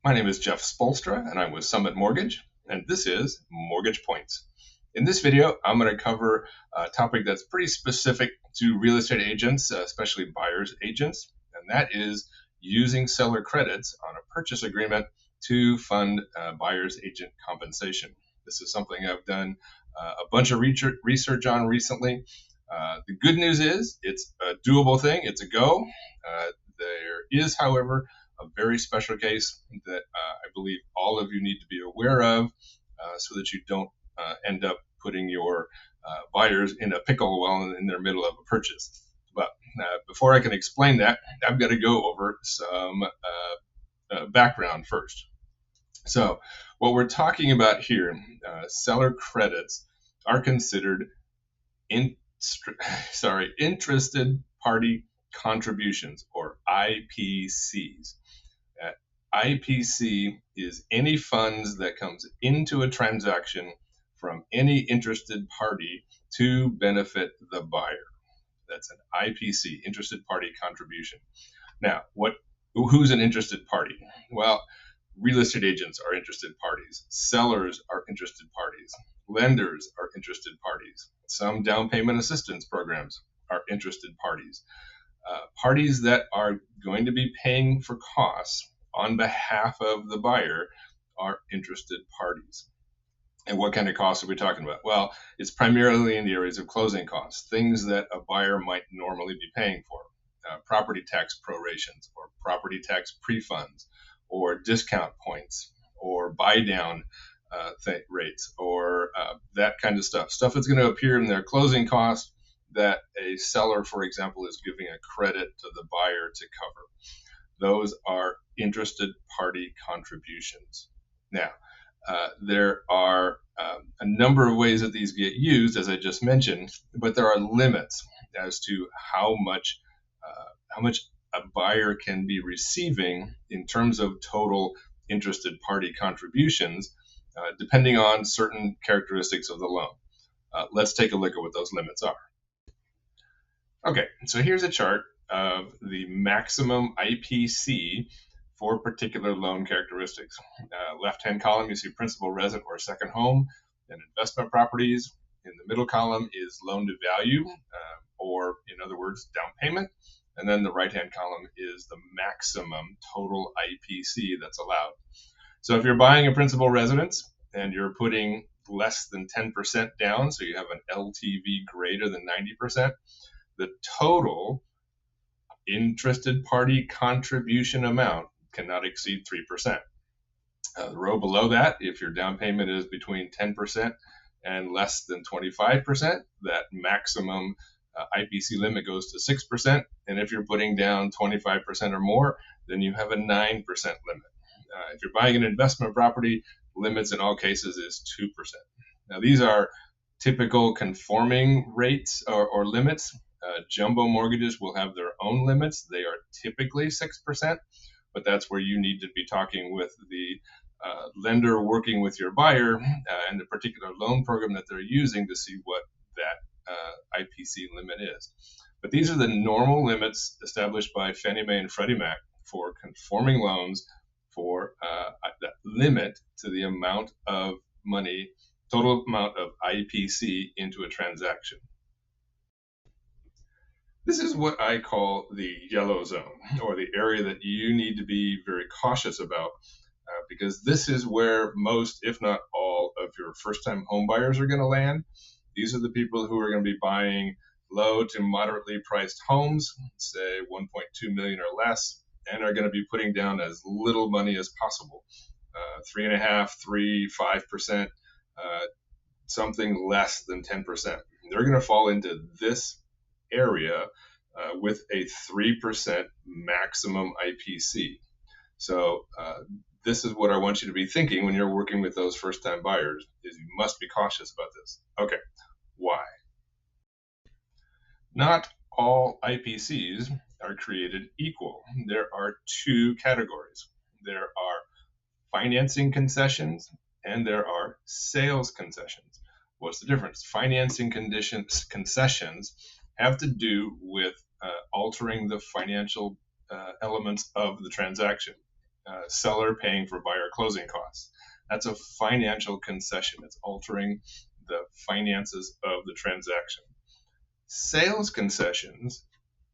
My name is Jeff Spolstra, and I'm with Summit Mortgage, and this is Mortgage Points. In this video, I'm going to cover a topic that's pretty specific to real estate agents, especially buyer's agents, and that is using seller credits on a purchase agreement to fund buyer's agent compensation. This is something I've done a bunch of research on recently. The good news is it's a doable thing. It's a go. There is, however, a very special case that I believe all of you need to be aware of so that you don't end up putting your buyers in a pickle while in their middle of a purchase. But before I can explain that, I've got to go over some background first. So what we're talking about here, seller credits are considered interested party contributions, or IPCs. IPC is any funds that comes into a transaction from any interested party to benefit the buyer. That's an IPC, interested party contribution. Now, who's an interested party? Well, real estate agents are interested parties. Sellers are interested parties. Lenders are interested parties. Some down payment assistance programs are interested parties. Parties that are going to be paying for costs on behalf of the buyer are interested parties. And what kind of costs are we talking about? Well, it's primarily in the areas of closing costs, things that a buyer might normally be paying for, property tax prorations or property tax pre-funds or discount points or buy down rates or that kind of stuff that's going to appear in their closing costs that a seller, for example, is giving a credit to the buyer to cover. Those are interested party contributions. Now, there are a number of ways that these get used, as I just mentioned, but there are limits as to how much a buyer can be receiving in terms of total interested party contributions, depending on certain characteristics of the loan. Let's take a look at what those limits are. Okay, so here's a chart of the maximum IPC for particular loan characteristics. Left-hand column, you see principal, resident, or second home, and investment properties. In the middle column is loan to value, or in other words, down payment. And then the right-hand column is the maximum total IPC that's allowed. So if you're buying a principal residence and you're putting less than 10% down, so you have an LTV greater than 90%, the total interested party contribution amount cannot exceed 3%. The row below that, if your down payment is between 10% and less than 25%, that maximum IPC limit goes to 6%. And if you're putting down 25% or more, then you have a 9% limit. If you're buying an investment property, limits in all cases is 2%. Now, these are typical conforming rates or limits. Jumbo mortgages will have their own limits. They are typically 6%, but that's where you need to be talking with the lender working with your buyer and the particular loan program that they're using to see what that IPC limit is. But these are the normal limits established by Fannie Mae and Freddie Mac for conforming loans for that limit to the amount of money, total amount of IPC into a transaction. This is what I call the yellow zone, or the area that you need to be very cautious about, because this is where most, if not all, of your first-time home buyers are going to land. These are the people who are going to be buying low to moderately priced homes, say 1.2 million or less, and are going to be putting down as little money as possible, 3.5%, 3%, 5%, something less than 10%. They're going to fall into this area with a 3% maximum IPC. So this is what I want you to be thinking when you're working with those first-time buyers, is you must be cautious about this. Okay, why? Not all IPCs are created equal. There are two categories. There are financing concessions and there are sales concessions. What's the difference? Financing concessions have to do with altering the financial elements of the transaction. seller paying for buyer closing costs. That's a financial concession. It's altering the finances of the transaction. Sales concessions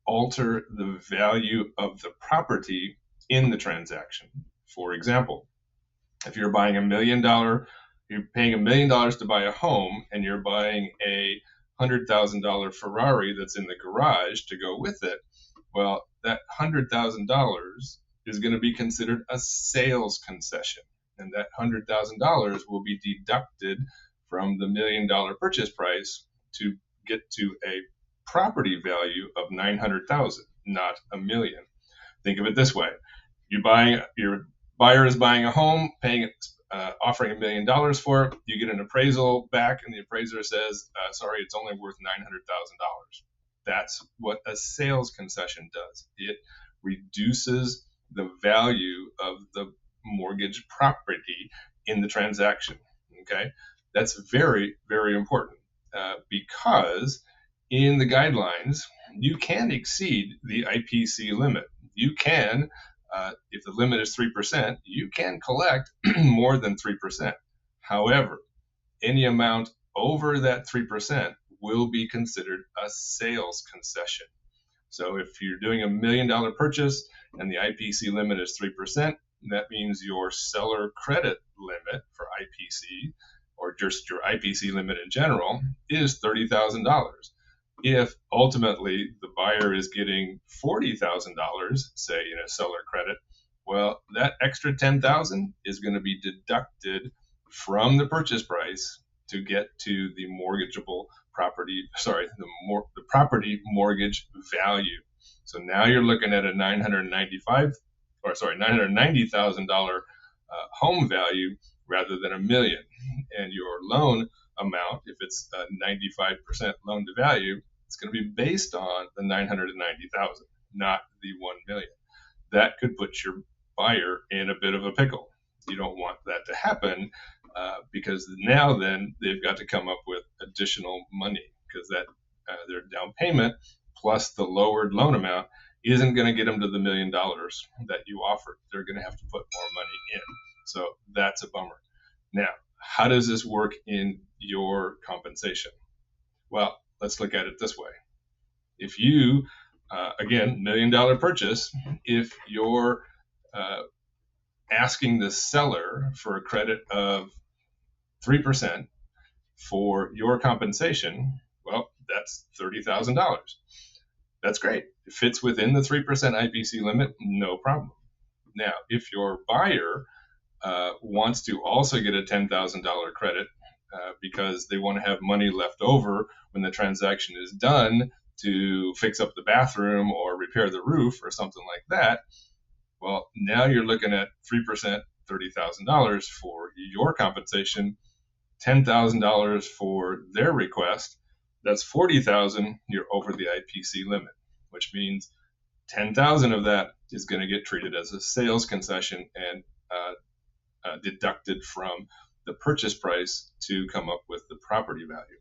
alter the value of the property in the transaction. For example, if you're buying you're paying $1 million to buy a home, and you're buying a $100,000 Ferrari that's in the garage to go with it. Well, that $100,000 is going to be considered a sales concession, and that $100,000 will be deducted from the $1 million purchase price to get to a property value of $900,000, not $1 million. Think of it this way: your buyer is buying a home, offering $1 million for it. You get an appraisal back, and the appraiser says, "Sorry, it's only worth $900,000." That's what a sales concession does. It reduces the value of the mortgage property in the transaction. Okay, that's very, very important because in the guidelines, you can exceed the IPC limit. You can, if the limit is 3%, you can collect more than 3%. However, any amount over that 3% will be considered a sales concession. So if you're doing $1 million purchase and the IPC limit is 3%, that means your seller credit limit for IPC, or just your IPC limit in general, is $30,000. If ultimately the buyer is getting $40,000, say in a seller credit, well, that extra $10,000 is going to be deducted from the purchase price to get to the mortgageable property, the property mortgage value. So now you're looking at a $990,000 home value rather than $1 million, and your loan amount, if it's a 95% loan to value, it's going to be based on the $990,000, not the $1 million. That could put your buyer in a bit of a pickle. You don't want that to happen because now then they've got to come up with additional money, because that their down payment plus the lowered loan amount isn't going to get them to the $1 million that you offered. They're going to have to put more money in. So that's a bummer. Now, how does this work in your compensation? Well, let's look at it this way. If you, again, $1 million purchase, if you're asking the seller for a credit of 3% for your compensation, well, that's $30,000. That's great. It fits within the 3% IPC limit, no problem. Now, if your buyer wants to also get a $10,000 credit because they want to have money left over when the transaction is done to fix up the bathroom or repair the roof or something like that, well, now you're looking at 3%, $30,000 for your compensation, $10,000 for their request. That's $40,000. You're over the IPC limit, which means $10,000 of that is going to get treated as a sales concession and deducted from the purchase price to come up with the property value.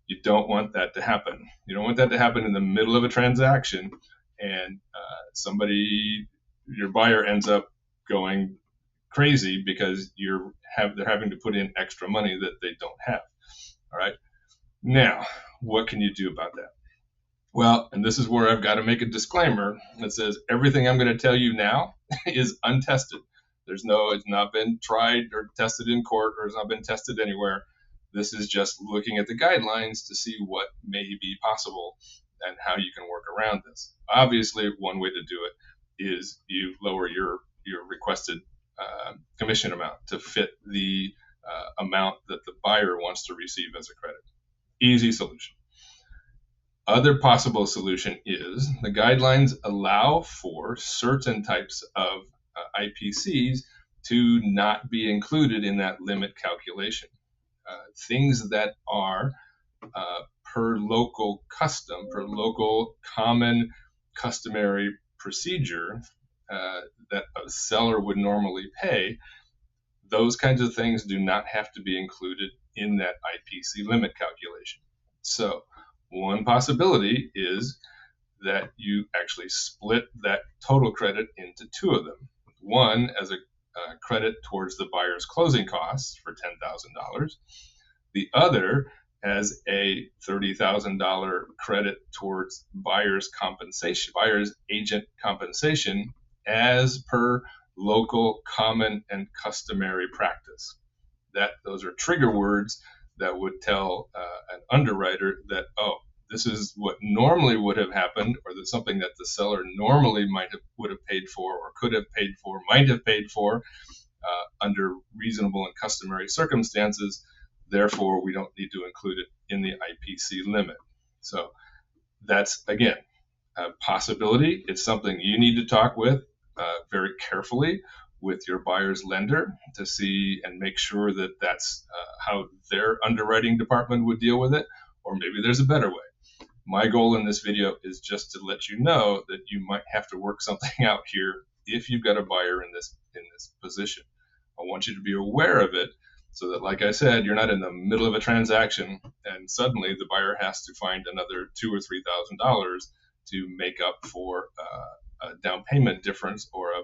You don't want that to happen. You don't want that to happen in the middle of a transaction and your buyer ends up going crazy because they're having to put in extra money that they don't have. All right. Now, what can you do about that? Well, and this is where I've got to make a disclaimer that says everything I'm going to tell you now is untested. It's not been tried or tested in court, or it's not been tested anywhere. This is just looking at the guidelines to see what may be possible and how you can work around this. Obviously, one way to do it is you lower your requested commission amount to fit the amount that the buyer wants to receive as a credit. Easy solution. Other possible solution is the guidelines allow for certain types of IPCs to not be included in that limit calculation. Things that are per local common customary procedure that a seller would normally pay, those kinds of things do not have to be included in that IPC limit calculation. So one possibility is that you actually split that total credit into two of them. One as a credit towards the buyer's closing costs for $10,000. The other as a $30,000 credit towards buyer's compensation, buyer's agent compensation, as per local common and customary practice. Those are trigger words that would tell an underwriter that, oh, this is what normally would have happened, or that's something that the seller normally would have paid for, or could have paid for, might have paid for under reasonable and customary circumstances. Therefore, we don't need to include it in the IPC limit. So that's, again, a possibility. It's something you need to talk with very carefully with your buyer's lender to see and make sure that that's how their underwriting department would deal with it, or maybe there's a better way. My goal in this video is just to let you know that you might have to work something out here if you've got a buyer in this position. I want you to be aware of it so that, like I said, you're not in the middle of a transaction and suddenly the buyer has to find another $2,000 or $3,000 to make up for a down payment difference, or a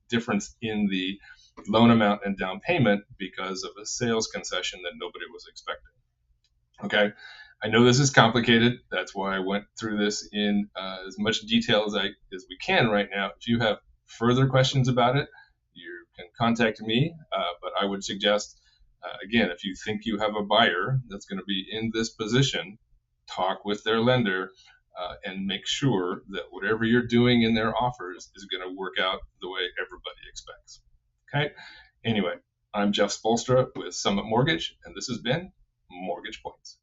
difference in the loan amount and down payment because of a sales concession that nobody was expecting. Okay, I know this is complicated. That's why I went through this in as much detail as we can right now. If you have further questions about it, you can contact me, but I would suggest, again, if you think you have a buyer that's going to be in this position, talk with their lender and make sure that whatever you're doing in their offers is going to work out the way everybody expects. Okay? Anyway, I'm Jeff Spolstra with Summit Mortgage, and this has been Mortgage Points.